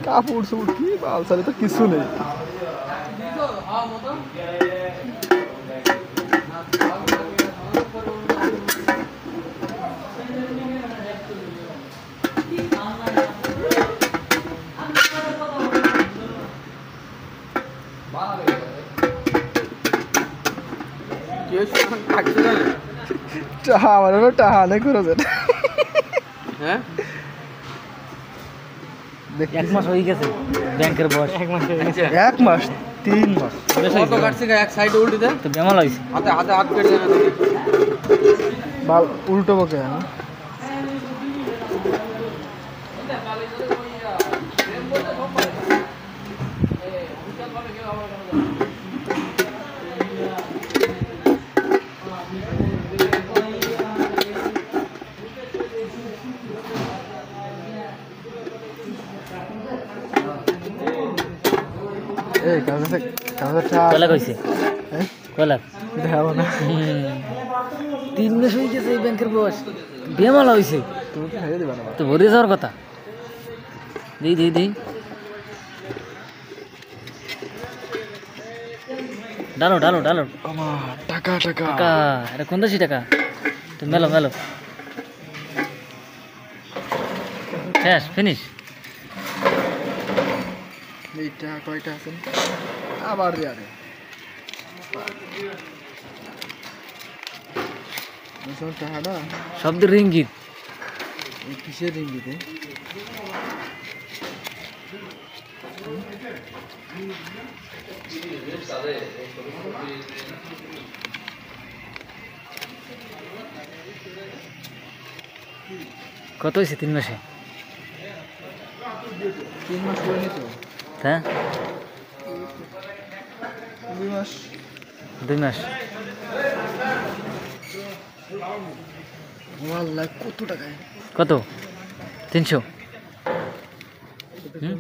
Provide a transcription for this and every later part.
কাপড় চোপড় কি বালসালে তো কিছু নেই। টাহা মানে টাহা নেই করে হ্যাঁ 1 মাস হয়ে গেছে ব্যাংকের বয়স। 1 মাস 3 মাস কত কাটছে এক সাইডে উল্টে দেন তো বেমাল হয়েছে। হাতে হাতে হাত কেটে দেন বাল উল্টো বকে এই কাগজে কয়লা কইছে কয়লা দেখাবো না 3 মাস হয়ে গেছে এই ব্যাংকের বয়স বেমাল হয়েছে। তুমি কি খাইয়ে দিবা না তো ভরে যাওয়ার কথা। দিই ডালো আমার টাকা টাকা টাকা। এটা কোন দেশি টাকা? তো মেলো শেষ ফিনিশ। এইটা কয়টা আছে আবার দেয়ারে টাকাটা শব্দ রিঙ্গিত কিসের রিঙ্গিতে কত হয়েছে 3 মাসে? 3 মাস করে নিত হ্যাঁ 2 মাস 2 মাস। ওয়াল্লাহ কত টাকায় কত? 300।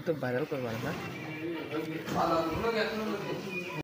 তো ভাইরাল করবার না